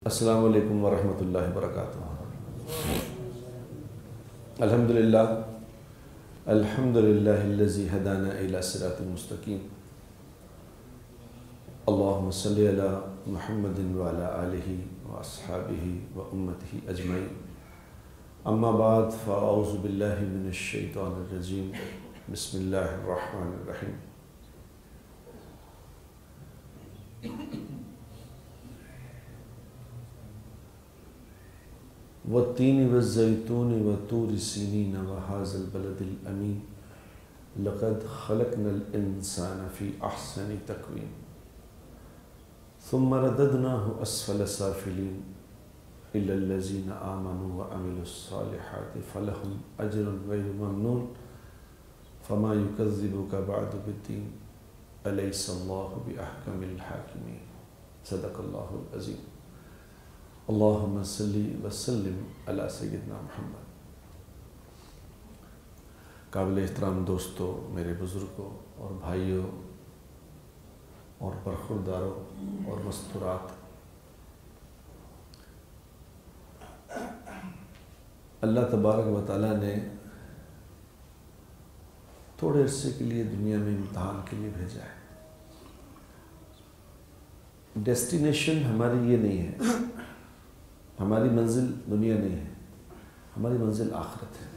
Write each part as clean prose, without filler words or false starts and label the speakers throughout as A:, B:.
A: السلام علیکم ورحمۃ اللہ وبرکاتہ۔ الحمدللہ الذی ہدانا الی صراط مستقیم۔ اللہم صلی علی محمد وعلی آلہ واصحابہ وامتہ اجمعین۔ اما بعد فاعوذ باللہ من الشیطان الرجیم، بسم اللہ الرحمن الرحیم۔ والتین والزیتون وطور سینین وہذا البلد الامین لقد خلقنا الانسان فی احسن تقویم ثم رددناہ اسفل سافلین الا الذین آمنوا وعملوا الصالحات فلہم اجر غیر ممنون فما یکذبک بعد بالدین الیس اللہ باحکم الحاکمین۔ صدق اللہ العظیم۔ اللہم صلی وسلم علی سیدنا محمد۔ قابل احترام دوستو، میرے بزرگوں اور بھائیوں اور برخورداروں اور مستورات، اللہ تبارک و تعالیٰ نے تھوڑے عرصے کے لیے دنیا میں امتحان کے لیے بھیجا ہے۔ ڈیسٹینیشن ہماری یہ نہیں ہے، ہماری منزل دنیا نہیں ہے، ہماری منزل آخرت ہے۔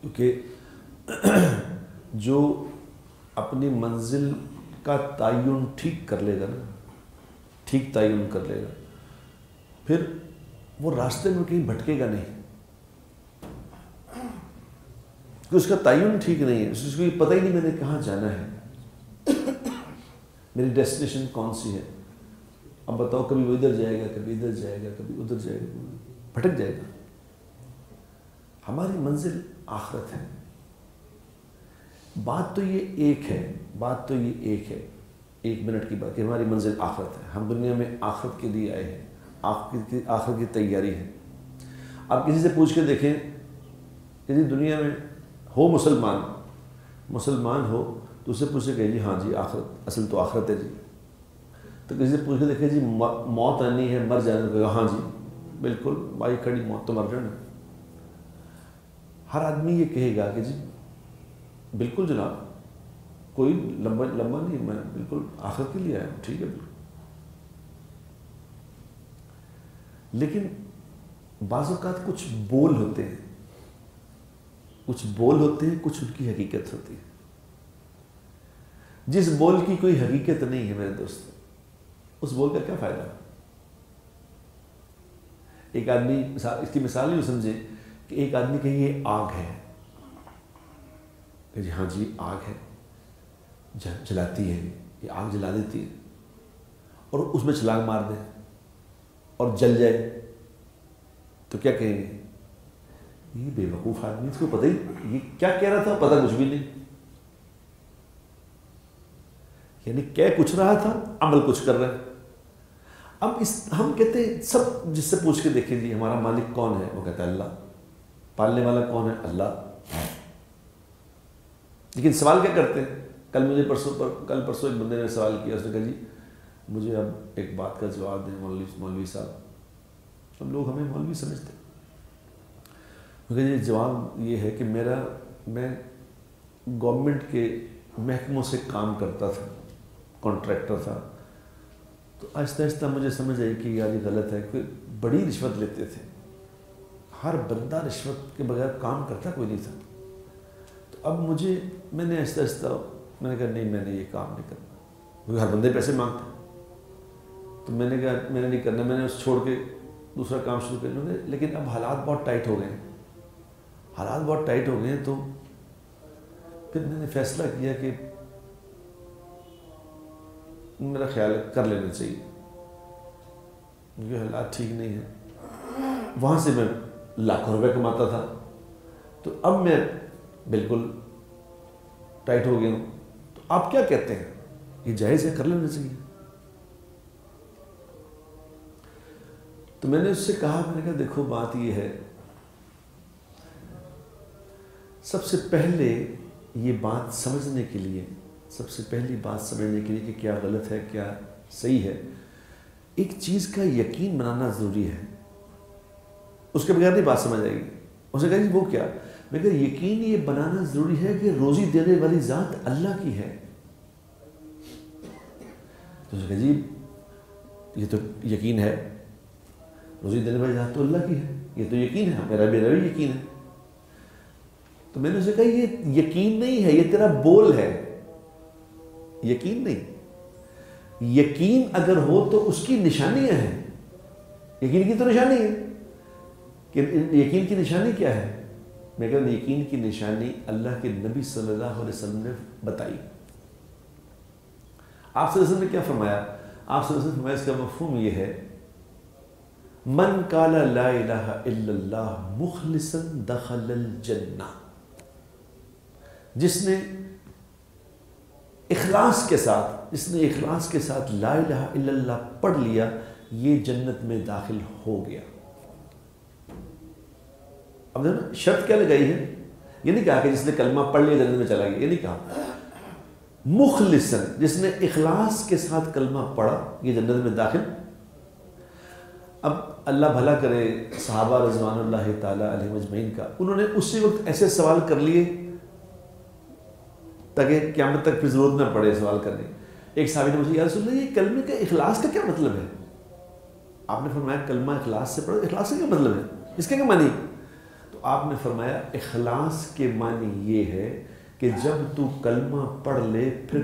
A: کیونکہ جو اپنی منزل کا تعین ٹھیک کر لے گا نا، ٹھیک تعین کر لے گا، پھر وہ راستے میں کہیں بھٹکے گا نہیں، کہ اس کا تعین ٹھیک نہیں ہے، اس کو یہ پتہ ہی نہیں میں نے کہاں جانا ہے، میری ڈیسٹینیشن کون سی ہے۔ اب بتاؤ، کبھی وہ ادھر جائے گا، کبھی ادھر جائے گا، کبھی ادھر جائے گا، بھٹک جائے گا۔ ہماری منزل آخرت ہے۔ بات تو یہ ایک ہے، بات تو یہ ایک ہے، ایک منٹ کی بات کہ ہماری منزل آخرت ہے۔ ہم دنیا میں آخرت کے لیے آئے ہیں، آخرت کی تیاری ہے۔ آپ کسی سے پوچھ کے دیکھیں کہ جی دنیا میں ہو مسلمان ہو تو اسے پوچھے کہ جی ہاں جی آخرت، اصل تو آخرت ہے جی۔ تو کسی سے پوچھ کے دیکھیں جی موت آنی ہے، مر جانا، کہا ہاں جی بالکل بھائی کھڑی موت تو مر جانا۔ ہر آدمی یہ کہے گا کہ جی بالکل جناب، کوئی لمبا نہیں، میں بالکل آخرت کے لیے آیا ہوں، ٹھیک ہے بالکل۔ لیکن بعض اوقات کچھ بول ہوتے ہیں، کچھ ان کی حقیقت ہوتی ہے۔ جس بول کی کوئی حقیقت نہیں ہے میرے دوست، اس بول کا کیا فائدہ؟ ایک آدمی، اس کی مثال یوں سمجھے کہ ایک آدمی کہے یہ آگ ہے، کہ جی ہاں جی آگ ہے، جلاتی ہے، یہ آگ جلا دیتی ہے، اور اس میں چھلانگ مار دے اور جل جائے تو کیا کہیں گے؟ یہ بے وقوف آدمی، اس کو پتہ ہی، یہ کیا کہہ رہا تھا پتہ کچھ بھی نہیں، یعنی کہہ کچھ رہا تھا، عمل کچھ کر رہا ہے۔ اب ہم کہتے ہیں سب، جس سے پوچھ کے دیکھیں جی ہمارا مالک کون ہے، وہ کہتا ہے اللہ۔ پالنے والا کون ہے؟ اللہ۔ لیکن سوال کیا کرتے ہیں؟ کل پرسوں ایک بندے نے سوال کیا، اس نے کہا جی مجھے اب ایک بات کا جواب دیں مولوی صاحب۔ اب لوگ ہمیں مولوی سمجھتے ہیں۔ جی جواب یہ ہے کہ میں گورنمنٹ کے محکموں سے کام کرتا تھا، کانٹریکٹر تھا، تو آہستہ آہستہ مجھے سمجھ آئی کہ یار یہ غلط ہے، کہ بڑی رشوت لیتے تھے، ہر بندہ رشوت کے بغیر کام کرتا کوئی نہیں تھا۔ تو اب میں نے آہستہ آہستہ میں نے کہا نہیں، میں نے یہ کام نہیں کرنا، کیونکہ ہر بندے پیسے مانگتے ہیں۔ تو میں نے کہا میں نے نہیں کرنا، میں نے اس چھوڑ کے دوسرا کام شروع کر لوں گے۔ لیکن اب حالات بہت ٹائٹ ہو گئے ہیں، تو پھر میں نے فیصلہ کیا کہ میرا خیال کر لینا چاہیے، کیونکہ حالات ٹھیک نہیں ہیں۔ وہاں سے میں لاکھوں روپے کماتا تھا، تو اب میں بالکل ٹائٹ ہو گیا ہوں۔ تو آپ کیا کہتے ہیں؟ یہ جائز ہے، کر لینا چاہیے؟ تو میں نے اس سے کہا، میں نے کہا دیکھو بات یہ ہے، سب سے پہلے یہ بات سمجھنے کے لیے کہ کیا غلط ہے کیا صحیح ہے، ایک چیز کا یقین بنانا ضروری ہے، اس کے بغیر نہیں بات سمجھ آئے گی۔ اس نے کہا جی وہ کیا؟ میں کہا یقین یہ بنانا ضروری ہے کہ روزی دینے والی ذات اللہ کی ہے۔ تو اس نے کہا جی یہ تو یقین ہے، روزی دینے والی ذات تو اللہ کی ہے، یہ تو یقین ہے، میرا بھی یقین ہے۔ تو میں نے اسے کہا یہ یقین نہیں ہے، یہ تیرا بول ہے، یقین نہیں۔ یقین اگر ہو تو اس کی نشانیاں ہیں، یقین کی تو نشانی ہے کہ یقین کی نشانی کیا ہے؟ میں کہا یقین کی نشانی اللہ کے نبی صلی اللہ علیہ وسلم نے بتائی۔ آپ صلی اللہ علیہ وسلم نے کیا فرمایا؟ آپ صلی اللہ علیہ وسلم نے فرمایا اس کا مفہوم یہ ہے من قال لا الہ الا اللہ مخلصا دخل الجنہ، جس نے اخلاص کے ساتھ لا الہ الا اللہ پڑھ لیا یہ جنت میں داخل ہو گیا۔ اب دیکھنا شرط کیا لگائی ہے، یہ نہیں کہا کہ جس نے کلمہ پڑھ لیا جنت میں چلا گیا، یہ نہیں کہا۔ مخلصاً، جس نے اخلاص کے ساتھ کلمہ پڑھا یہ جنت میں داخل۔ اب اللہ بھلا کرے صحابہ رضوان اللہ تعالیٰ علیہ اجمعین کا، انہوں نے اسی وقت ایسے سوال کر لیے تاکہ قیامت تک پھر ضرورت نہ پڑے سوال کرنے۔ ایک صحابی نے مجھے یا رسول اللہ یہ کلمے کا اخلاص کا کیا مطلب ہے؟ آپ نے فرمایا کلمہ اخلاص سے پڑھو، اخلاص کا کیا مطلب ہے، اس کے کیا معنی؟ تو آپ نے فرمایا اخلاص کے معنی یہ ہے کہ جب تو کلمہ پڑھ لے پھر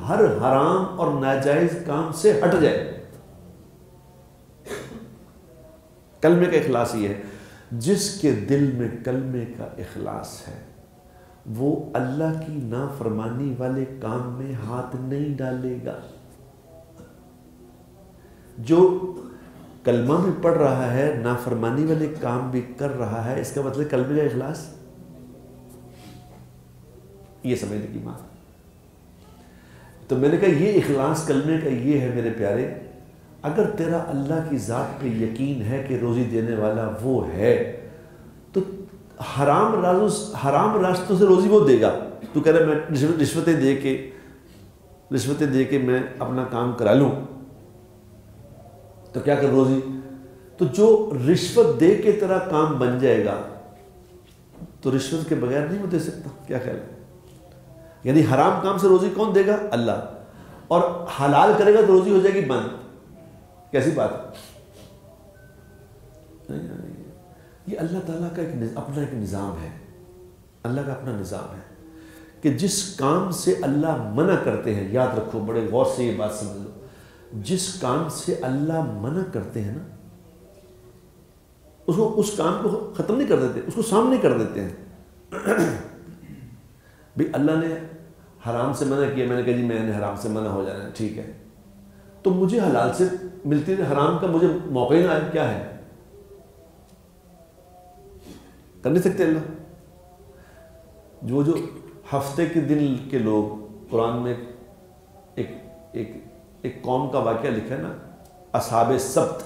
A: ہر حرام اور ناجائز کام سے ہٹ جائے۔ کلمے کا اخلاص یہ ہے جس کے دل میں کلمے کا اخلاص ہے وہ اللہ کی نافرمانی والے کام میں ہاتھ نہیں ڈالے گا۔ جو کلمہ بھی پڑھ رہا ہے نافرمانی والے کام بھی کر رہا ہے، اس کا مطلب کلمے کا اخلاص، یہ سمجھنے کی بات۔ تو میں نے کہا یہ اخلاص کلمے کا یہ ہے میرے پیارے، اگر تیرا اللہ کی ذات پہ یقین ہے کہ روزی دینے والا وہ ہے تو حرام راستوں سے روزی وہ دے گا۔ تو کہہ رہا میں رشوتیں دے کے میں اپنا کام کرا لوں تو کیا کر روزی، تو جو رشوت دے کے تیرا کام بن جائے گا تو رشوت کے بغیر نہیں وہ دے سکتا، کیا خیال ہے؟ یعنی حرام کام سے روزی کون دے گا؟ اللہ، اور حلال کرے گا تو روزی ہو جائے گی بند۔ کیسی بات ہے؟ یہ اللہ تعالیٰ کا اپنا ایک نظام ہے، اللہ کا اپنا نظام ہے کہ جس کام سے اللہ منع کرتے ہیں، یاد رکھو بڑے غور سے یہ بات سمجھ لو، جس کام سے اللہ منع کرتے ہیں نا اس کام کو ختم نہیں کر دیتے، اس کو سامنے کر دیتے ہیں۔ بھئی اللہ نے حرام سے منع کیا، میں نے کہا جی میں نے حرام سے منع ہو جانا ہے، ٹھیک ہے، تو مجھے حلال سے ملتی ہے، حرام کا مجھے موقع ہی نہ آئے، کیا ہے؟ کر نہیں سکتے اللہ۔ جو ہفتے کے دن کے لوگ، قرآن میں ایک قوم کا واقعہ لکھا ہے نا، اصحاب سبت،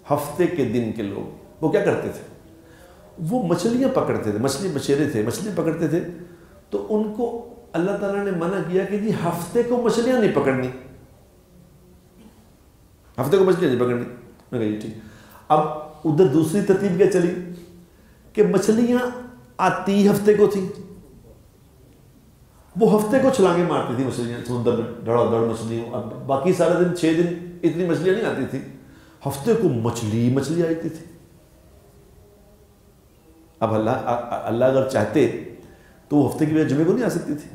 A: ہفتے کے دن کے لوگ، وہ کیا کرتے تھے؟ وہ مچھلیاں پکڑتے تھے، مچھلیاں پکڑتے تھے، تو ان کو اللہ تعالیٰ نے منع کیا کہ جی ہفتے کو مچھلیاں نہیں پکڑنی، ہفتے کو مچھلیاں نہیں پکڑنی۔ میں کہا جی ٹھیک۔ اب ادھر دوسری ترتیب کیا چلی کہ مچھلیاں آتی ہفتے کو تھی، وہ ہفتے کو چھلانگیں مارتی تھی مچھلیاں سمندر میں، دڑ مچھلیوں، اب باقی سارا دن 6 دن اتنی مچھلیاں نہیں آتی تھی، ہفتے کو مچھلی آتی تھی۔ اب اللہ اگر چاہتے تو وہ ہفتے کی وجہ جمعے کو نہیں آ سکتی تھی،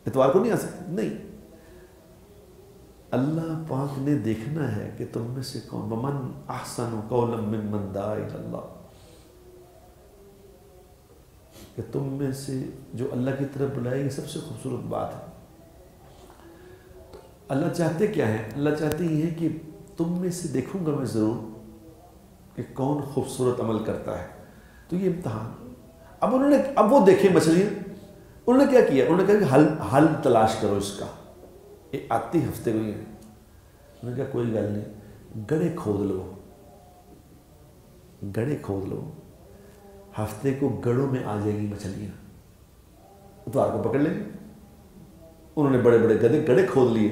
A: اتوار کو نہیں آ سکتی، نہیں، اللہ پاک نے دیکھنا ہے کہ تم میں سے کون، ومن احسن قولا ممن دعا الی اللہ، کہ تم میں سے جو اللہ کی طرف بلائے گی، سب سے خوبصورت بات ہے۔ تو اللہ چاہتے کیا ہے؟ اللہ چاہتے یہ ہے کہ تم میں سے دیکھوں گا میں ضرور کہ کون خوبصورت عمل کرتا ہے، تو یہ امتحان۔ اب وہ دیکھیں مچھلیاں، انہوں نے کیا کیا؟ انہوں نے کہا کہ حل تلاش کرو اس کا، یہ آتی ہفتے کو ہی ہے۔ انہوں نے کہا کوئی گل نہیں، گڑھے کھود لو، ہفتے کو گڑھوں میں آ جائیں گی مچھلیاں، اتوار کو پکڑ لیں گے۔ انہوں نے بڑے بڑے گڑھے کھود لیے،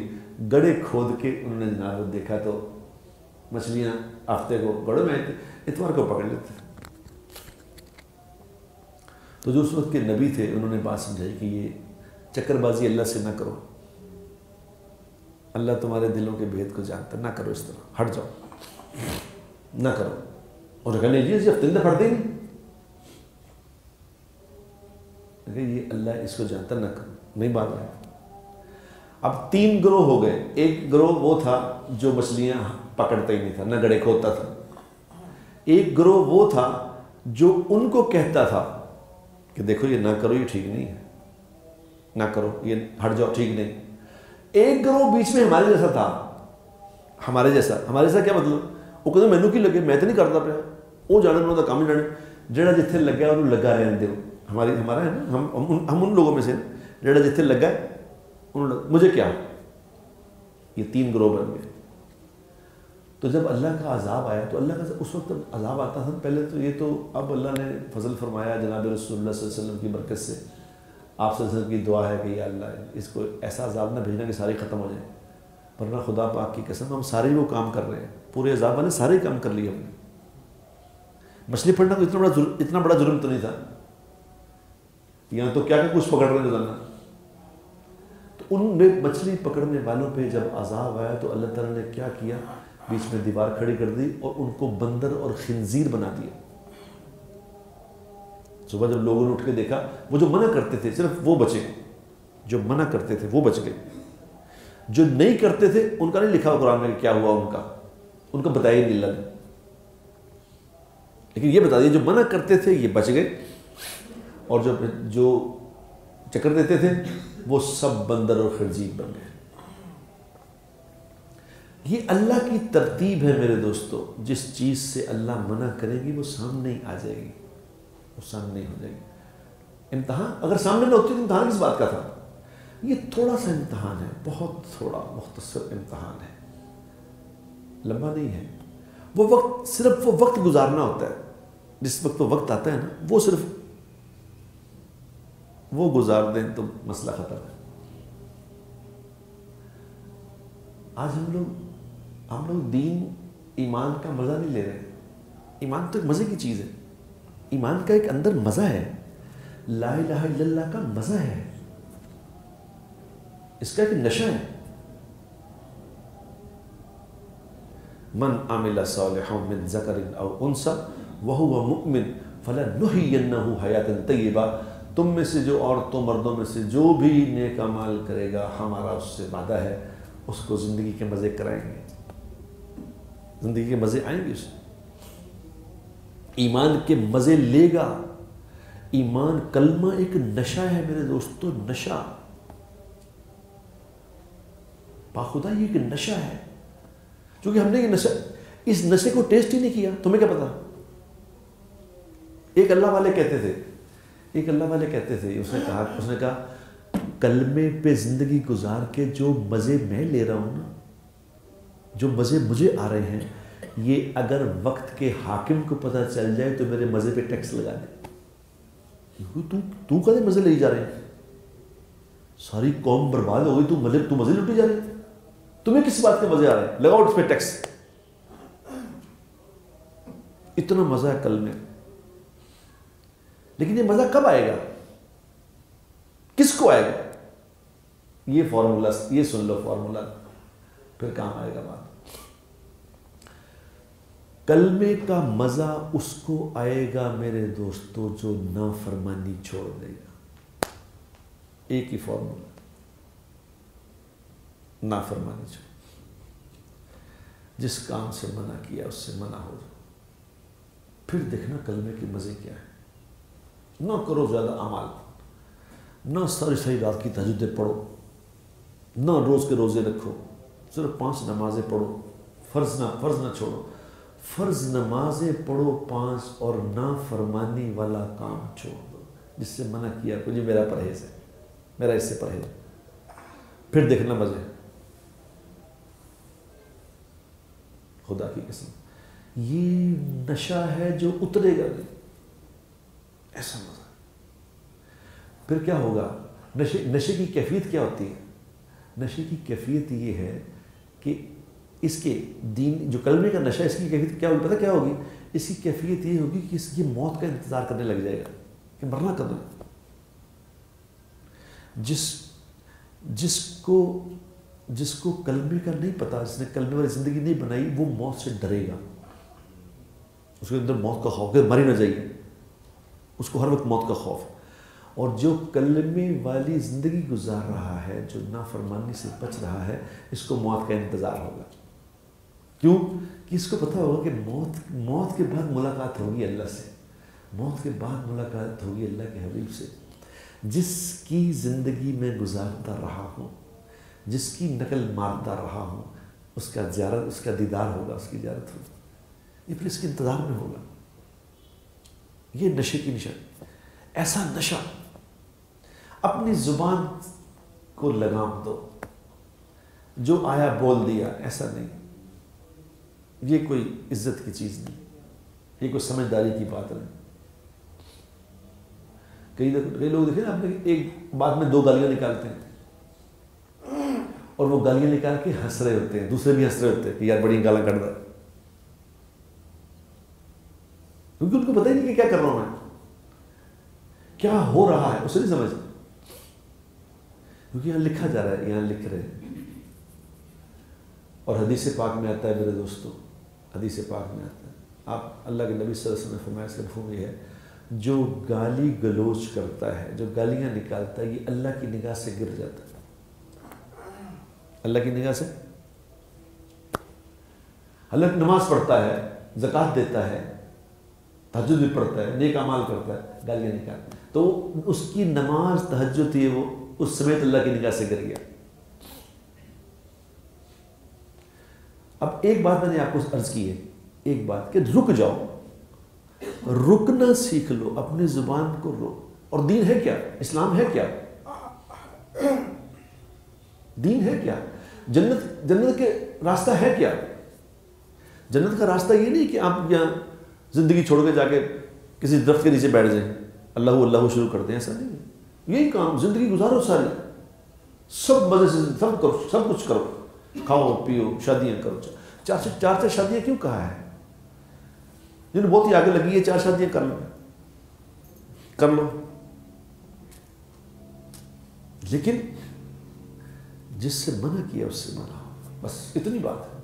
A: گڑھے کھود کے انہوں نے جناب دیکھا تو مچھلیاں ہفتے کو گڑھوں میں اتوار کو پکڑ لیتے. تو جو اس وقت کے نبی تھے انہوں نے بات سمجھائی کہ یہ چکر بازی اللہ سے نہ کرو, اللہ تمہارے دلوں کے بھید کو جانتا, نہ کرو اس طرح, ہٹ جاؤ, نہ کرو. اور کہنے جی ہفتے میں پڑھتے ہی نہیں, یہ اللہ اس کو جانتا, نہ کرو, نہیں بات ہے. اب 3 گروہ ہو گئے. ایک گروہ وہ تھا جو مچھلیاں پکڑتا ہی نہیں تھا, نہ گڑھے کھودتا تھا. ایک گروہ وہ تھا جو ان کو کہتا تھا کہ دیکھو یہ نہ کرو, یہ ٹھیک نہیں ہے, نہ کرو, یہ ہٹ جاؤ, ٹھیک نہیں. ایک گروہ بیچ میں ہمارے جیسا تھا. ہمارے جیسا کیا مطلب؟ وہ کہتے مینوں کی لگے, میں تو نہیں کرتا پیا, وہ جانے انہوں کا کام ہی جانے, جہاں جتنے لگا انہوں لگا رہنے دو. ہمارا ہے نا, ہم ان لوگوں میں سے جہاں جتنے لگا ہے انہوں مجھے کیا. یہ 3 گروہ بن گئے. تو جب اللہ کا عذاب آیا تو اللہ کا اس وقت عذاب آتا تھا پہلے تو یہ تو اب اللہ نے فضل فرمایا جناب رسول اللہ صلی اللہ علیہ وسلم کی برکت سے. آپ صلی اللہ علیہ وسلم کی دعا ہے کہ یا اللہ اس کو ایسا عذاب نہ بھیجنا کہ ساری ختم ہو جائیں, ورنہ خدا پاک کی قسم ہم سارے وہ کام کر رہے ہیں, پورے عذاب والے سارے کام کر لیے ہم نے. مچھلی پکڑنا تو اتنا بڑا جرم تو نہیں تھا, یہاں تو کیا کہ کچھ پکڑ رہے ہیں روزانہ. تو ان میں مچھلی پکڑنے والوں پہ جب عذاب آیا تو اللہ تعالیٰ نے کیا کیا, بیچ میں دیوار کھڑی کر دی اور ان کو بندر اور خنزیر بنا دیا. صبح جب لوگوں نے اٹھ کے دیکھا, وہ جو منع کرتے تھے صرف وہ بچے, جو منع کرتے تھے وہ بچ گئے, جو نہیں کرتے تھے ان کا نہیں لکھا قرآن میں کہ کیا ہوا, ان کا بتایا ہی نہیں اللہ نے, لیکن یہ بتا دیا جو منع کرتے تھے یہ بچ گئے, اور جو چکر دیتے تھے وہ سب بندر اور خنزیر بن گئے. یہ اللہ کی ترتیب ہے میرے دوستو. جس چیز سے اللہ منع کرے گی وہ سامنے ہی آ جائے گی, وہ سامنے ہی ہو جائے گی. امتحان اگر سامنے نہ ہوتی تو امتحان کس بات کا تھا؟ یہ تھوڑا سا امتحان ہے, بہت تھوڑا مختصر امتحان ہے, لمبا نہیں ہے. وہ وقت صرف وہ وقت گزارنا ہوتا ہے. جس وقت وہ وقت آتا ہے نا, وہ صرف وہ گزار دیں تو مسئلہ ختم ہے. آج ہم لوگ دین ایمان کا مزہ نہیں لے رہے. ایمان تو ایک مزے کی چیز ہے, ایمان کا ایک اندر مزہ ہے, لا الہ الا اللہ کا مزہ ہے, اس کا ایک نشہ ہے. من عمل صالحا من ذکر او انثی وهو مؤمن فلنحینہ حیاتا طیبہ. تم میں سے جو عورتوں مردوں میں سے جو بھی نیک اعمال کرے گا ہمارا اس سے وعدہ ہے اس کو زندگی کے مزے کرائیں گے, زندگی کے مزے آئیں گے اسے, ایمان کے مزے لے گا. ایمان کلمہ ایک نشہ ہے میرے دوستو, نشہ. باخدا یہ ایک نشہ ہے, چونکہ ہم نے یہ نشہ, اس نشے کو ٹیسٹ ہی نہیں کیا. تمہیں کیا پتا؟ ایک اللہ والے کہتے تھے اس نے کہا کلمے پہ زندگی گزار کے جو مزے میں لے رہا ہوں نا, جو مزے مجھے آ رہے ہیں, یہ اگر وقت کے حاکم کو پتہ چل جائے تو میرے مزے پہ ٹیکس لگا دے. تو کدے مزے لے جا رہے ہیں, ساری قوم برباد ہو گئی, تو مزے لوٹے جا رہے ہیں, تمہیں کس بات کے مزے آ رہے ہیں, لگاؤ اس پہ ٹیکس. اتنا مزہ ہے کلمے. لیکن یہ مزہ کب آئے گا, کس کو آئے گا؟ یہ فارمولا, یہ سن لو فارمولا, پھر کام آئے گا بات. کلمے کا مزہ اس کو آئے گا میرے دوستو جو نافرمانی چھوڑ دے گا. ایک ہی فارمولا, نافرمانی چھوڑ. جس کام سے منع کیا اس سے منع ہو جاؤ, پھر دیکھنا کلمے کے مزے کیا ہے. نہ کرو زیادہ اعمال, نہ ساری رات کی تہجدیں پڑھو, نہ روز کے روزے رکھو, صرف 5 نمازیں پڑھو, فرض نہ چھوڑو, فرض نمازیں پڑھو 5 اور نافرمانی والا کام چھوڑ دو. جس سے منع کیا کچھ میرا پرہیز ہے, میرا اس سے پرہیز, پھر دیکھنا مزے. خدا کی قسم یہ نشہ ہے جو اترے گا نہیں, ایسا مزہ. پھر کیا ہوگا؟ نشے کی کیفیت کیا ہوتی ہے؟ نشے کی کیفیت یہ ہے کہ اس کے دین جو کلمے کا نشہ اس کی کیفیت کیا ہوگی، پتہ کیا ہوگی؟ اس کی کیفیت یہ ہوگی کہ اس کی موت کا انتظار کرنے لگ جائے گا کہ مرنا کب ہے۔ جس کو کلمے کا نہیں پتا، جس نے کلمے والی زندگی نہیں بنائی، وہ موت سے ڈرے گا، اس کے اندر موت کا خوف کہ مر ہی نہ جائیے، اس کو ہر وقت موت کا خوف۔ اور جو کلمے والی زندگی گزار رہا ہے، جو نافرمانی سے بچ رہا ہے، اس کو موت کا انتظار ہوگا۔ کیوں کہ اس کو پتہ ہوگا کہ موت کے بعد ملاقات ہوگی اللہ سے، موت کے بعد ملاقات ہوگی اللہ کے حبیب سے۔ جس کی زندگی میں گزارتا رہا ہوں، جس کی نقل مارتا رہا ہوں، اس کا دیدار ہوگا، اس کی زیارت ہوگی، یہ پھر اس کے انتظار میں ہوگا۔ یہ نشے کی نشانی، ایسا نشہ اپنی زبان کو لگام دو، جو آیا بول دیا، ایسا نہیں، یہ کوئی عزت کی چیز نہیں، یہ کوئی سمجھداری کی بات نہیں۔ کئی لوگ دیکھیں نا، آپ نے ایک بات میں 2 گالیاں نکالتے ہیں اور وہ گالیاں نکال کے ہنس رہے ہوتے ہیں، دوسرے بھی ہنس رہے ہوتے ہیں کہ یار بڑی گالیاں کر رہا ہے، کیونکہ ان کو پتہ ہی نہیں کہ کیا کر رہا ہوں میں، کیا ہو رہا ہے، اسے نہیں سمجھ، کیونکہ یہاں لکھا جا رہا ہے، یہاں لکھ رہے ہیں۔ اور حدیث پاک میں آتا ہے میرے دوستو، حدیث پاک میں آتا ہے، آپ اللہ کے نبی صلی اللہ علیہ وسلم نے فرمایا، اس کا مفہوم یہ ہے، جو گالی گلوچ کرتا ہے، جو گالیاں نکالتا ہے، یہ اللہ کی نگاہ سے گر جاتا ہے، اللہ کی نگاہ سے۔ اللہ نماز پڑھتا ہے، زکوٰۃ دیتا ہے، تہجد بھی پڑھتا ہے، نیک اعمال کرتا ہے، گالیاں نکالتا ہے، تو اس کی نماز تہجد تھی، وہ اس سمیت اللہ کی نگاہ سے گر گیا۔ اب ایک بات میں نے آپ کو عرض کی ہے، ایک بات کہ رک جاؤ، رکنا سیکھ لو، اپنی زبان کو روک۔ اور دین ہے کیا؟ اسلام ہے کیا؟ دین ہے کیا؟ جنت کے راستہ ہے کیا؟ جنت کا راستہ یہ نہیں کہ آپ یہاں زندگی چھوڑ کے جا کے کسی درخت کے نیچے بیٹھ جائیں، اللہ اللہ شروع کرتے ہیں، ایسا نہیں ہے۔ یہی کام، زندگی گزارو ساری، سب مزے سے سب کرو، سب کچھ کرو، کھاؤ پیو، شادیاں کرو۔ چار شادیاں کیوں کہا ہے؟ جن بہت ہی آگے لگی ہے، 4 شادیاں کر لو، لیکن جس سے منع کیا اس سے منع ہو، بس اتنی بات ہے،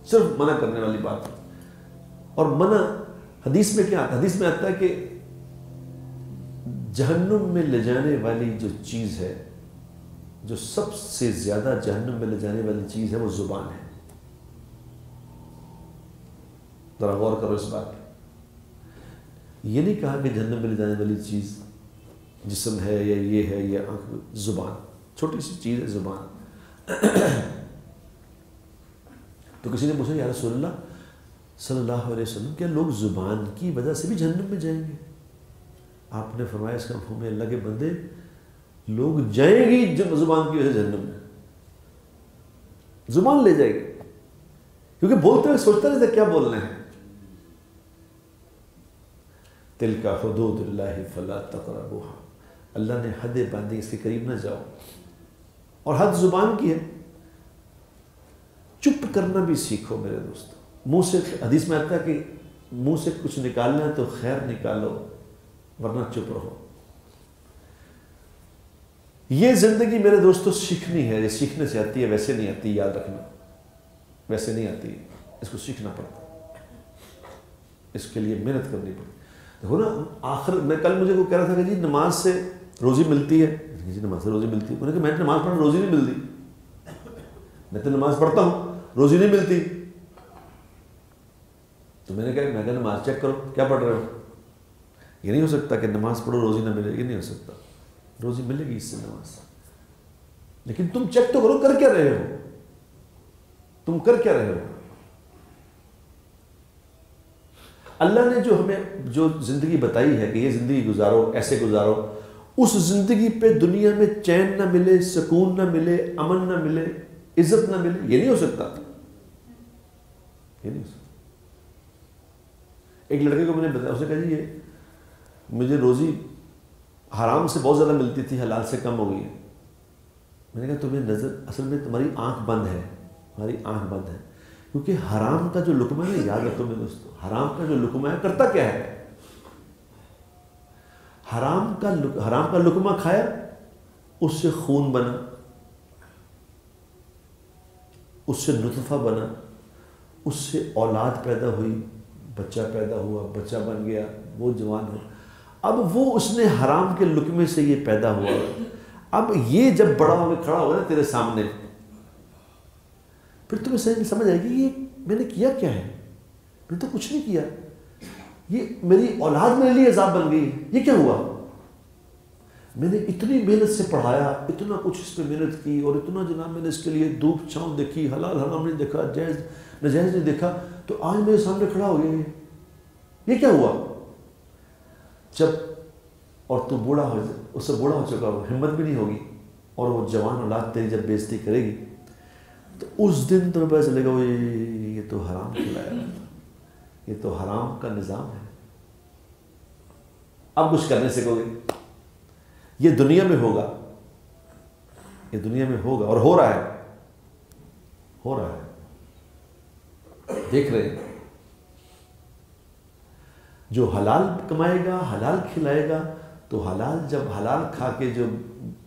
A: صرف منع کرنے والی بات ہے۔ اور منع حدیث میں کیا آتا ہے؟ حدیث میں آتا ہے کہ جہنم میں لے جانے والی جو چیز ہے، جو سب سے زیادہ جہنم میں لے جانے والی چیز ہے، وہ زبان ہے۔ ذرا غور کرو اس بات پہ، یہ نہیں کہا کہ جہنم میں لے جانے والی چیز جسم ہے یا یہ ہے یا آنکھ، زبان چھوٹی سی چیز ہے، زبان۔ تو کسی نے پوچھا یا رسول اللہ صلی اللہ علیہ وسلم، کیا لوگ زبان کی وجہ سے بھی جہنم میں جائیں گے؟ آپ نے فرمایا اس کا مفہوم ہے، اللہ کے بندے، لوگ جائیں گی زبان کی وجہ سے جہنم میں، زبان لے جائے گی، کیونکہ بولتے ہوئے سوچتا رہتا کیا بولنا ہے۔ تلک حدود اللہ فلا تقربوها، اللہ نے حد باندھی، اس کے قریب نہ جاؤ، اور حد زبان کی ہے۔ چپ کرنا بھی سیکھو میرے دوستو، منہ سے، حدیث میں آتا ہے کہ منہ سے کچھ نکالنا ہے تو خیر نکالو، ورنہ چپ رہو۔ یہ زندگی میرے دوستو سیکھنی ہے، یہ سیکھنے سے آتی ہے، ویسے نہیں آتی، یاد رکھنا، ویسے نہیں آتی ہے، اس کو سیکھنا پڑتا ہے، اس کے لیے محنت کرنی پڑتی ہے۔ دیکھو نا، آخر میں کل مجھے کوئی کہہ رہا تھا کہ جی نماز سے روزی ملتی ہے، جی نماز سے روزی ملتی ہے، انہوں نے کہا میں نماز پڑھنا روزی نہیں ملتی، میں تو نماز پڑھتا ہوں روزی نہیں ملتی۔ تو میں نے کہا نماز چیک کرو کیا پڑھ رہے ہو، یہ نہیں ہو سکتا کہ نماز پڑھو روزی نہ ملے، یہ نہیں ہو سکتا، روزی ملے گی اس سے نماز، لیکن تم چیک تو کرو کر کیا رہے ہو، تم کر کیا رہے ہو۔ اللہ نے جو ہمیں جو زندگی بتائی ہے کہ یہ زندگی گزارو، ایسے گزارو، اس زندگی پہ دنیا میں چین نہ ملے، سکون نہ ملے، امن نہ ملے، عزت نہ ملے، یہ نہیں ہو سکتا، یہ نہیں ہو سکتا۔ ایک لڑکے کو میں نے بتایا، اس نے کہا جی یہ مجھے روزی حرام سے بہت زیادہ ملتی تھی، حلال سے کم ہو گئی ہے۔ میں نے کہا تمہیں نظر، اصل میں تمہاری آنکھ بند ہے، تمہاری آنکھ بند ہے، کیونکہ حرام کا جو لقمہ ہے، یاد رکھو میرے دوستو، حرام کا جو لقمہ ہے کرتا کیا ہے؟ حرام کا لقمہ کھایا، اس سے خون بنا، اس سے نطفہ بنا، اس سے اولاد پیدا ہوئی، بچہ پیدا ہوا، بچہ بن گیا، وہ جوان ہو، اب وہ اس نے حرام کے لقمے سے یہ پیدا ہوا، اب یہ جب بڑا ہو کے کھڑا ہوگا نا تیرے سامنے، پھر تمہیں سمجھ آئے گی یہ میں نے کیا کیا ہے، میں نے تو کچھ نہیں کیا، یہ میری اولاد میرے لیے عذاب بن گئی، یہ کیا ہوا؟ میں نے اتنی محنت سے پڑھایا، اتنا کچھ اس پہ محنت کی، اور اتنا جناب میں نے اس کے لیے دھوپ چھاؤں دیکھی، حلال حرام نہیں دیکھا، جائز ناجائز نہیں دیکھا، تو آج میرے سامنے کھڑا ہو گیا، یہ کیا ہوا؟ جب اور تو بوڑھا ہو، اس سے بوڑھا ہو چکا ہو، ہمت بھی نہیں ہوگی، اور وہ جوان اولاد تیری جب بےزتی کرے گی، تو اس دن تمہیں پتہ چلے گا یہ تو حرام کھلایا تھا، یہ تو حرام کا نظام ہے، اب کچھ کرنے سیکھو گے۔ یہ دنیا میں ہوگا، یہ دنیا میں ہوگا، اور ہو رہا ہے، ہو رہا ہے، دیکھ رہے ہیں۔ جو حلال کمائے گا، حلال کھلائے گا، تو حلال جب حلال کھا کے جو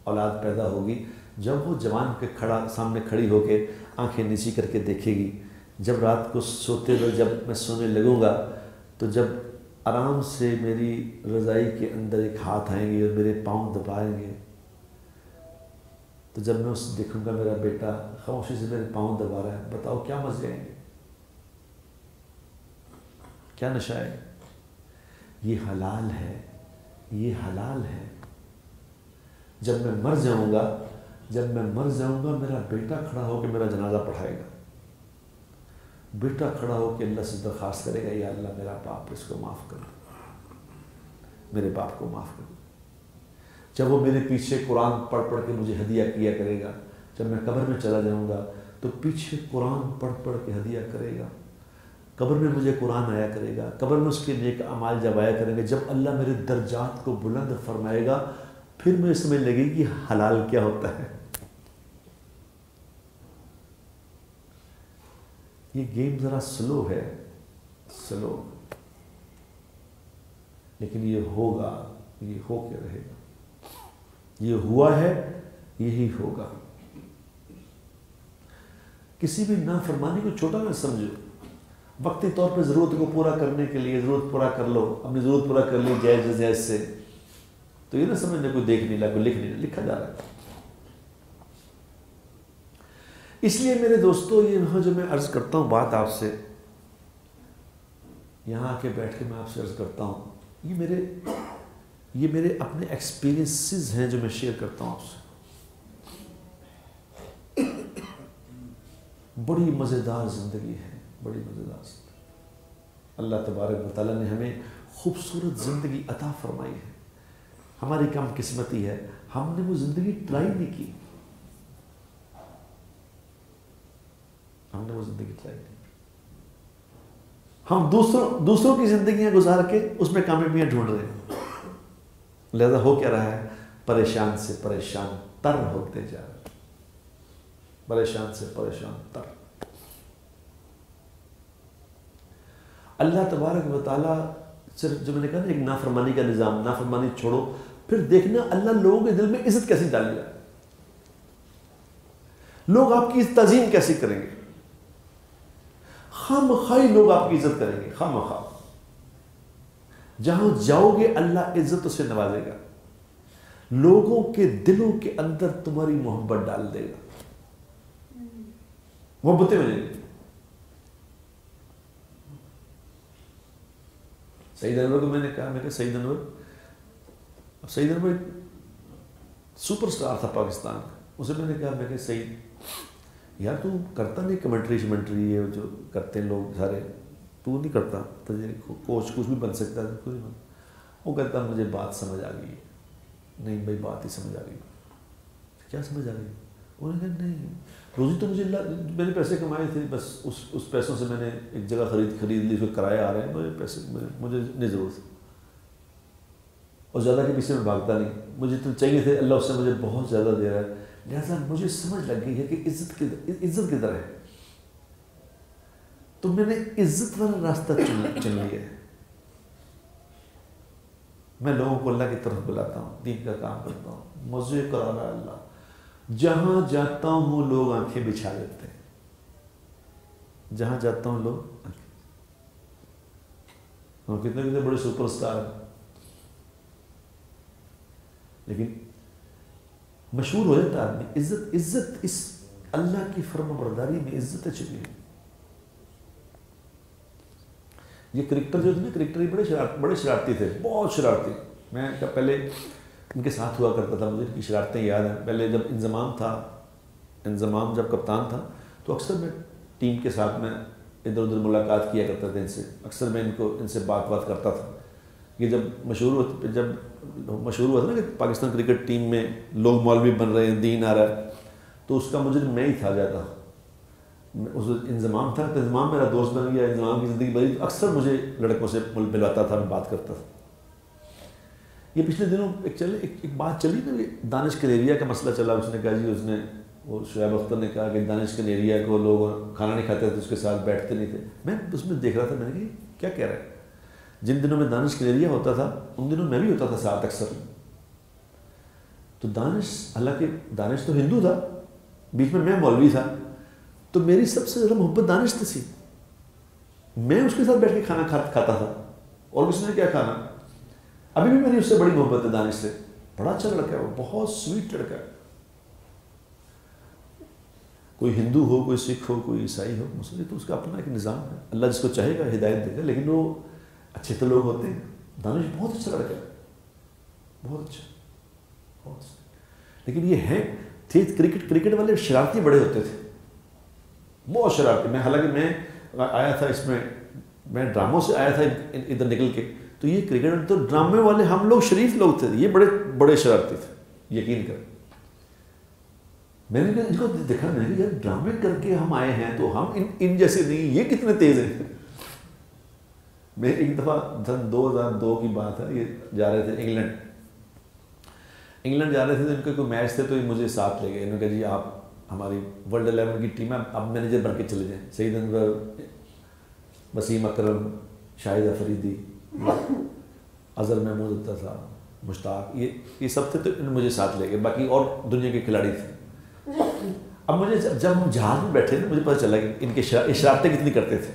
A: اولاد پیدا ہوگی، جب وہ جوان کے سامنے کھڑی ہو کے آنکھیں نیچی کر کے دیکھے گی، جب رات کو سوتے ہوئے جب میں سونے لگوں گا، تو جب آرام سے میری رضائی کے اندر ایک ہاتھ آئیں گے اور میرے پاؤں دبائیں گے، تو جب میں اس دیکھوں گا میرا بیٹا خاموشی سے میرے پاؤں دبا رہا ہے، بتاؤ کیا مزے آئیں گے، کیا نشہ ہے؟ یہ حلال ہے، یہ حلال ہے۔ جب میں مر جاؤں گا، میرا بیٹا کھڑا ہو کے میرا جنازہ پڑھائے گا، بیٹا کھڑا ہو کے اللہ سے درخواست کرے گا، یا اللہ میرا باپ، اس کو معاف کر دو، میرے باپ کو معاف کر دو۔ جب وہ میرے پیچھے قرآن پڑھ پڑھ کے مجھے ہدیہ کیا کرے گا، جب میں قبر میں چلا جاؤں گا تو پیچھے قرآن پڑھ پڑھ کے ہدیہ کرے گا، قبر میں مجھے قرآن آیا کرے گا، قبر میں اس کے نیک اعمال جب آیا کریں گے، جب اللہ میرے درجات کو بلند فرمائے گا، پھر مجھے سمجھ لگے کہ حلال کیا ہوتا ہے۔ یہ گیم ذرا سلو ہے، سلو، لیکن یہ ہوگا، یہ ہو کے رہے گا، یہ ہوا ہے، یہی ہوگا۔ کسی بھی نافرمانی کو چھوٹا نہ سمجھو، وقتی طور پہ ضرورت کو پورا کرنے کے لیے ضرورت پورا کر لو، اپنی ضرورت پورا کر لی جائز سے، تو یہ نہ سمجھنے کوئی دیکھ نہیں رہا، کوئی لکھ نہیں رہا، لکھا جا رہا ہے۔ اس لیے میرے دوستو، یہ وہاں جو میں عرض کرتا ہوں بات آپ سے، یہاں آ کے بیٹھ کے میں آپ سے عرض کرتا ہوں، یہ میرے اپنے ایکسپیرینسز ہیں جو میں شیئر کرتا ہوں آپ سے۔ بڑی مزیدار زندگی ہے، بڑی مزیدار زندگی، اللہ تبارک و تعالیٰ نے ہمیں خوبصورت زندگی عطا فرمائی ہے۔ ہماری کم قسمتی ہے، ہم نے وہ زندگی ٹرائی نہیں کی، ہم نے وہ زندگی ٹرائی نہیں کی، ہم دوسروں کی زندگیاں گزار کے اس میں کامیابیاں ڈھونڈ رہے ہیں، لہذا ہو کیا رہا ہے؟ پریشان سے پریشان تر ہوتے جا رہے ہیں، پریشان سے پریشان تر۔ اللہ تبارک و تعالیٰ صرف جو میں نے کہا نا ایک نافرمانی کا نظام، نافرمانی چھوڑو، پھر دیکھنا اللہ لوگوں کے دل میں عزت کیسی ڈالے گا، لوگ آپ کی تعظیم کیسی کریں گے، خامخواہ لوگ آپ کی عزت کریں گے، خامخواہ، جہاں جاؤ گے اللہ عزت سے نوازے گا، لوگوں کے دلوں کے اندر تمہاری محبت ڈال دے گا، محبتیں ملیں گی۔ سعید انور کو میں نے کہا، میں کہ سعید انور سپر سٹار تھا پاکستان کا، اسے میں نے کہا، میں کہ سعید یار تو کرتا نہیں کمنٹری شمنٹری یہ جو کرتے ہیں لوگ سارے، تو نہیں کرتا، کوچ کچھ بھی بن سکتا ہے، کچھ نہیں بن۔ وہ کہتا مجھے بات سمجھ آ گئی، نہیں بھائی بات ہی سمجھ آ گئی۔ کیا سمجھ آ گئی؟ انہوں نے کہا نہیں، روزی تو مجھے میں نے پیسے کمائے تھے، بس اس پیسوں سے میں نے ایک جگہ خرید لی، اس کو کرایہ آ رہے ہیں، مجھے پیسے مجھے نہیں ضرورت، اور زیادہ کے پیچھے میں بھاگتا نہیں، مجھے تو چاہیے تھے، اللہ اس سے مجھے بہت زیادہ دے رہا ہے، لہٰذا مجھے سمجھ لگ گئی ہے کہ عزت کدھر ہے، تو میں نے عزت والا راستہ چن لیا ہے. میں لوگوں کو اللہ کی طرف بلاتا ہوں، دین کا کام کرتا ہوں، مزے کرا رہا اللہ. جہاں جاتا ہوں لوگ آنکھیں بچھا دیتے ہیں، جہاں جاتا ہوں لوگ کتنے کتنے بڑے سپر اسٹار ہیں، لیکن مشہور ہو جاتا ہے آدمی. عزت اس اللہ کی فرما برداری میں عزت ہے چھپی ہے. یہ کرکٹر جو تھے نا، کرکٹر بڑے شرارتی تھے، بہت شرارتی. میں پہلے ان کے ساتھ ہوا کرتا تھا، مجھے ان کی شرارتیں یاد ہیں. پہلے جب انضمام جب کپتان تھا تو اکثر میں ٹیم کے ساتھ میں ادھر ادھر ملاقات کیا کرتا تھا ان سے. اکثر میں ان سے بات کرتا تھا. یہ جب مشہور ہوا تھا نا کہ پاکستان کرکٹ ٹیم میں لوگ مولوی بن رہے ہیں، دین آ رہا ہے، تو اس کا مجرم میں ہی تھا جاتا. اس انضمام تھا تو انضمام میرا دوست بن گیا، انضمام کی زندگی بڑی. اکثر مجھے لڑکوں سے ملواتا تھا، میں بات کرتا تھا. یہ پچھلے دنوں ایک بات چلی نا، دانش کنیریا کا مسئلہ چلا. اس نے کہا جی وہ شعیب اختر نے کہا کہ دانش کنیریا کو لوگ کھانا نہیں کھاتے تھے، اس کے ساتھ بیٹھتے نہیں تھے. میں اس میں دیکھ رہا تھا، میں نے کہا کیا کہہ رہا ہے. جن دنوں میں دانش کنیریا ہوتا تھا ان دنوں میں بھی ہوتا تھا ساتھ اکثر. تو حالانکہ دانش تو ہندو تھا، بیچ میں مولوی تھا، تو میری سب سے زیادہ محبت دانش سے تھی. میں اس کے ساتھ بیٹھ کے کھانا کھاتا تھا، اور کس نے کیا کھانا. ابھی بھی میری اس سے بڑی محبت ہے دانش سے. بڑا اچھا لڑکا ہے وہ، بہت سویٹ لڑکا ہے. کوئی ہندو ہو، کوئی سکھ ہو، کوئی عیسائی ہو، مسلم، تو اس کا اپنا ایک نظام ہے. اللہ جس کو چاہے گا ہدایت دے گا. لیکن وہ اچھے تو لوگ ہوتے ہیں. دانش بہت اچھا لڑکا ہے، بہت اچھا. لیکن یہ ہے تھے کرکٹ والے شرارتی بڑے ہوتے تھے، بہت شرارتی. حالانکہ میں آیا تھا اس میں ڈراموں سے آیا تھا ادھر نکل کے. تو یہ کرکٹ تو ڈرامے والے ہم لوگ شریف لوگ تھے، یہ بڑے شرارتی تھے، یقین کر. میں نے ان کو دیکھا، میں نے کہا یار ڈرامے کر کے ہم آئے ہیں تو ہم ان جیسے نہیں، یہ کتنے تیز ہیں. میں ایک دفعہ 2002 کی بات ہے، یہ جا رہے تھے انگلینڈ جا رہے تھے. تو ان کا کوئی میچ تھے تو یہ مجھے ساتھ لے گئے. انہوں نے کہا جی آپ ہماری ورلڈ 11 کی ٹیم ہے، اب مینیجر بن کے چلے جائیں. سعید انور، وسیم اکرم، شاہد افریدی، اظہر محمود ہوتا تھا، مشتاق، یہ سب تھے. تو انہوں نے مجھے ساتھ لے گئے، باقی اور دنیا کے کھلاڑی تھے. اب مجھے جب ہم جہاز میں بیٹھے مجھے پتہ چلا کہ ان کے شرارتیں کتنی کرتے تھے.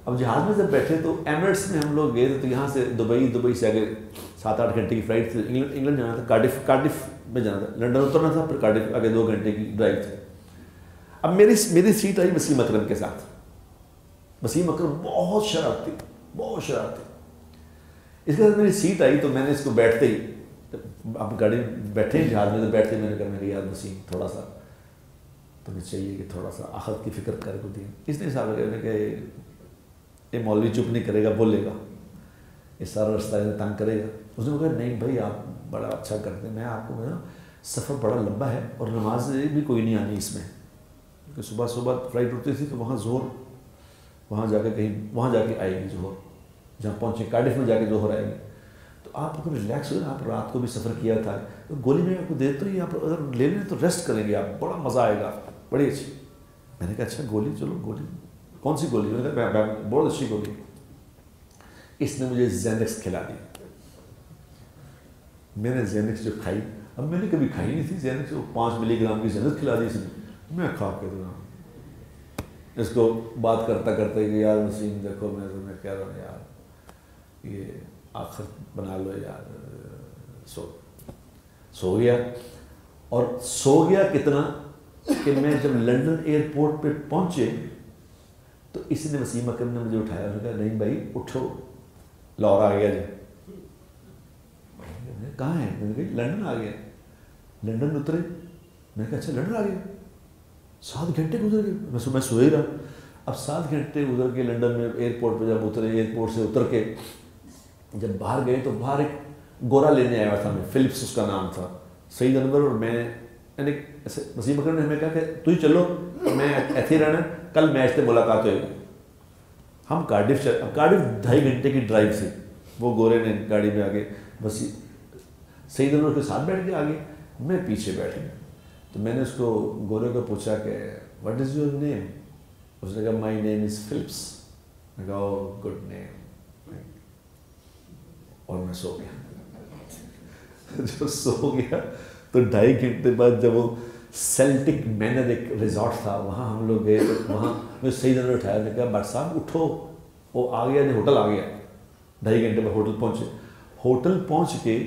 A: اب جہاز میں جب بیٹھے تو ایمریٹس میں ہم لوگ گئے تھے. تو یہاں سے دبئی سے آگے 7-8 گھنٹے کی فلائٹ تھی. انگلینڈ جانا تھا، کارڈف میں جانا تھا. لنڈن اترنا تھا، پھر کارڈف آگے 2 گھنٹے کی ڈرائیو تھی. اب میری سیٹ آئی وسیم اکرم کے ساتھ. وسیم اکرم بہت شرارتی. اس کے بعد میری سیٹ آئی تو میں نے اس کو بیٹھتے ہی، اب گاڑی بیٹھے جہاز میں، تو بیٹھتے میں نے کہا میری یار وسیم تھوڑا سا تمہیں چاہیے کہ تھوڑا سا آخرت کی فکر کر کو دیں. اس نے صاحب نے کہ یہ مولوی چپ نہیں کرے گا، بولے گا، یہ سارا رستہ تنگ کرے گا. اس نے کہا نہیں بھائی آپ بڑا اچھا کرتے ہیں، میں آپ کو سفر بڑا لمبا ہے اور نماز بھی کوئی نہیں آنی اس میں. کیونکہ صبح فلائٹ اٹھتی تھی تو وہاں جا کے آئے گی ظہر. جہاں پہنچے کارڈف میں جا کے ظہر آئے گی. تو آپ کو ریلیکس ہو، آپ رات کو بھی سفر کیا تھا، تو گولی میں آپ کو دیتے ہی، آپ اگر لے لیں تو ریسٹ کریں گے آپ، بڑا مزہ آئے گا، بڑی اچھی. میں نے کہا اچھا گولی، چلو گولی کون سی گولی؟ میں نے کہا بہت اچھی گولی. اس نے مجھے زینکس کھلا دی. میں نے زینکس جو کھائی، اب میں نے کبھی کھائی نہیں تھی زینکس، 5 ملی گرام کی زینکس کھلا دی اس نے. میں کھا کے اس کو بات کرتا کہ یار وسیم دیکھو میں کہہ رہا ہوں یار یہ آخر بنا لو یار. سو گیا. اور سو گیا کتنا کہ میں جب لنڈن ایئرپورٹ پہ پہنچے تو اس نے وسیم اکرم نے مجھے اٹھایا. انہوں نے کہا نہیں بھائی اٹھو، لاہور آ گیا جی. کہاں ہے؟ میں نے کہا لنڈن آ گیا. لنڈن میں اترے. میں نے کہا اچھا لنڈن آ گیا. 7 گھنٹے گزر گئے، میں سو ہی رہا. اب 7 گھنٹے گزر کے لنڈن میں ایئرپورٹ پہ جب اترے، ایئرپورٹ سے اتر کے جب باہر گئے تو باہر ایک گورا لینے آیا تھا، میں فلپس اس کا نام تھا. سعید انور اور میں، یعنی وسیم اکرم نے ہمیں کہا کہ تو ہی چلو، میں ایتھے رہنا، کل میچ سے ملاقات ہوئے گی. ہم کارڈف 2.5 گھنٹے کی ڈرائیو تھی. وہ گورے نے گاڑی میں آگے بس سعید انور کے ساتھ بیٹھ کے آگے، میں پیچھے بیٹھ گیا. تو میں نے اس کو گورے کو پوچھا کہ واٹ از یور نیم؟ اس نے کہا مائی نیم از فلپس. میں کہا گڈ نیم. اور میں سو گیا. جو سو گیا تو 2.5 گھنٹے بعد جب وہ سیلٹک مینر ایک ریزورٹ تھا وہاں ہم لوگ گئے تو وہاں میں صحیح دن میں اٹھایا. میں کہا بٹ صاحب اٹھو. وہ آ گیا نہیں, ہوٹل آ گیا. 2.5 گھنٹے میں ہوٹل پہنچے. ہوٹل پہنچ کے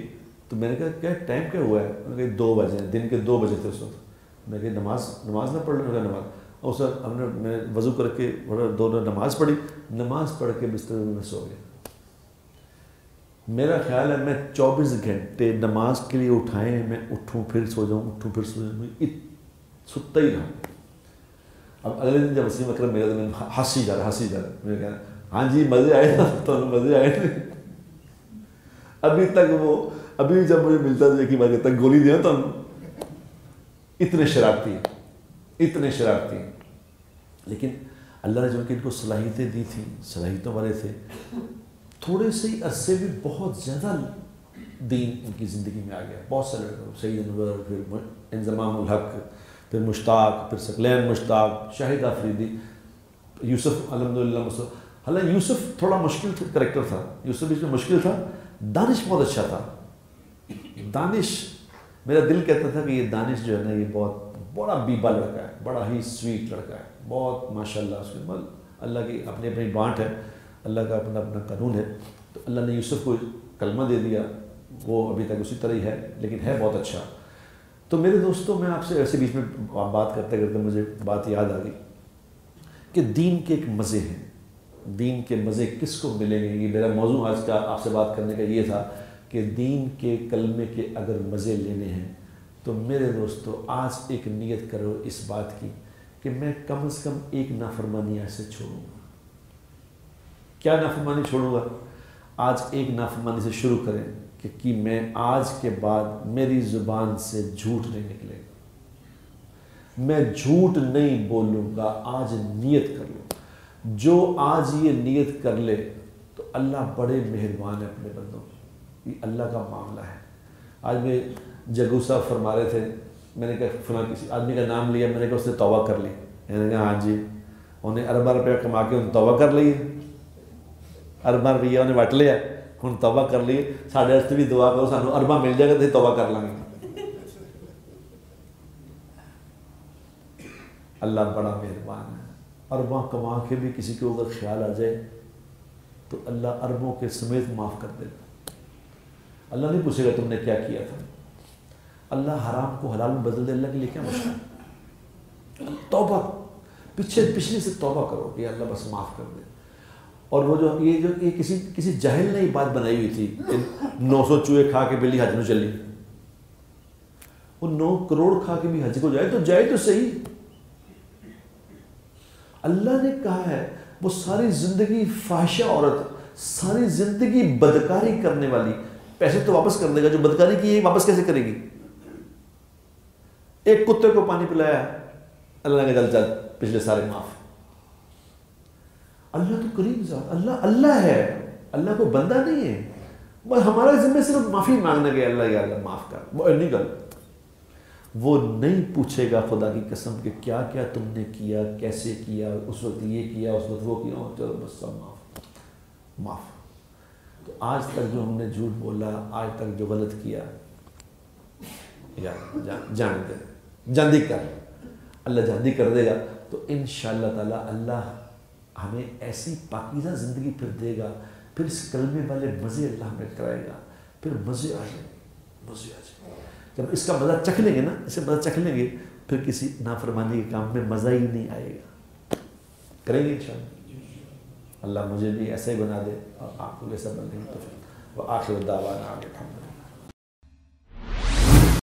A: تو میں نے کہا کیا ٹائم کیا ہوا ہے؟ انہوں نے کہا 2 بجے, دن کے 2 بجے تھے اس وقت. میں کہ نماز نہ پڑھ لوں. میں نماز, اور اس وقت ہم نے میں وضو کر کے دونوں نماز پڑھی. نماز پڑھ کے بستر میں سو گیا. میرا خیال ہے میں 24 گھنٹے نماز کے لیے اٹھائیں, میں اٹھوں پھر سو جاؤں, اٹھوں پھر سو جاؤں, ستا ہی رہا. اب اگلے دن جب وسیم اکرم میرا تو میں ہنسی جا رہا. میں کہا ہاں جی مزے آئے نا, تو مزے آئے تھے. ابھی تک وہ ابھی جب مجھے ملتا تو ایک ہی بات کہتا گولی دیا تو اتنے شرارتی. لیکن اللہ نے جو کہ ان کو صلاحیتیں دی تھیں, صلاحیتوں والے تھے, تھوڑے سے ہی عرصے میں بہت زیادہ دین ان کی زندگی میں آ گیا. بہت سے لڑکے, سید انور, پھر انضمام الحق, پھر مشتاق, پھر ثقلین مشتاق, شاہد آفریدی, یوسف الحمدللہ مصطفیٰ. حالانکہ یوسف تھوڑا مشکل کریکٹر تھا, یوسف اس میں مشکل تھا. دانش بہت اچھا تھا. دانش میرا دل کہتا تھا کہ یہ دانش جو ہے نا یہ بہت بڑا بیبا لڑکا ہے, بڑا ہی سویٹ لڑکا ہے, بہت ماشاءاللہ. اس کے بعد اللہ کی اپنی اپنی بانٹ ہے, اللہ کا اپنا اپنا قانون ہے. تو اللہ نے یوسف کو کلمہ دے دیا, وہ ابھی تک اسی طرح ہی ہے, لیکن ہے بہت اچھا. تو میرے دوستوں, میں آپ سے ایسے بیچ میں بات کرتے کرتے مجھے بات یاد آ گئی کہ دین کے ایک مزے ہیں. دین کے مزے کس کو ملیں گے؟ یہ میرا موضوع آج کا آپ سے بات کرنے کا یہ تھا کہ دین کے کلمے کے اگر مزے لینے ہیں تو میرے دوستو آج ایک نیت کرو اس بات کی کہ میں کم از کم ایک نافرمانی ایسے چھوڑوں گا. کیا نافرمانی چھوڑوں گا؟ آج ایک نافرمانی سے شروع کریں کہ میں آج کے بعد میری زبان سے جھوٹ نہیں نکلے گا, میں جھوٹ نہیں بولوں گا. آج نیت کر لو. جو آج یہ نیت کر لے تو اللہ بڑے مہربان ہے اپنے بندوں کی. یہ اللہ کا معاملہ ہے. آج میں جگو صاحب فرما رہے تھے, میں نے کہا فلاں کسی آدمی کا نام لیا, میں نے کہا اس نے توبہ کر لی. میں نے کہا ہاں جی, انہیں اربا روپیہ کما کے انہیں توبہ کر لی, اربا روپیہ انہیں وٹ لیا, ہوں توبہ کر لی. ساڑھے واسطے بھی دعا کرو سانو اربا مل جائے گا تو توبہ کر لیں گے. اللہ بڑا مہربان ہے. ارباں کما کے بھی کسی کے اوپر خیال آ جائے تو اللہ اربوں کے سمیت معاف کر دے گا. اللہ نہیں پوچھے گا تم نے کیا کیا تھا. اللہ حرام کو حلال میں بدل دے, اللہ کے لیے کیا مشکل. توبہ پچھلے سے توبہ کرو کہ اللہ بس معاف کر دے. اور وہ جو یہ کسی جاہل نے یہ بات بنائی ہوئی تھی کہ 900 چوہے کھا کے بلی حج میں چلی. وہ 9 کروڑ کھا کے بھی حج کو جائے تو صحیح. اللہ نے کہا ہے وہ ساری زندگی فاحشہ عورت, ساری زندگی بدکاری کرنے والی, پیسے تو واپس کر دے گا, جو بدکاری کی ہے واپس کیسے کرے گی؟ ایک کتے کو پانی پلایا, اللہ نے کہا چل پچھلے سارے معاف. اللہ تو کریم ذات, اللہ ہے, اللہ کو بندہ نہیں ہے. بس ہمارا ذمہ صرف معافی مانگنا کہ اللہ یا اللہ معاف کر, وہ نہیں کر. وہ نہیں پوچھے گا خدا کی قسم کہ کیا کیا تم نے کیا, کیسے کیا, اس وقت یہ کیا, اس وقت وہ کیا, چلو بس سب معاف. تو آج تک جو ہم نے جھوٹ بولا, آج تک جو غلط کیا, جاندی کر, اللہ جاندی کر دے گا. تو انشاءاللہ تعالی اللہ ہمیں ایسی پاکیزہ زندگی پھر دے گا, پھر اس کلمے والے مزے اللہ ہمیں کرائے گا, پھر مزے آ جائے. جب اس کا مزہ چکھ لیں گے نا, اسے مزہ چکھ لیں گے, پھر کسی نافرمانی کے کام میں مزہ ہی نہیں آئے گا. کریں گے انشاءاللہ. اللہ مجھے بھی ایسا ہی بنا دے اور آپ کو ایسا بننے کی توفیق. وآخر دعوانا الحمدللہ.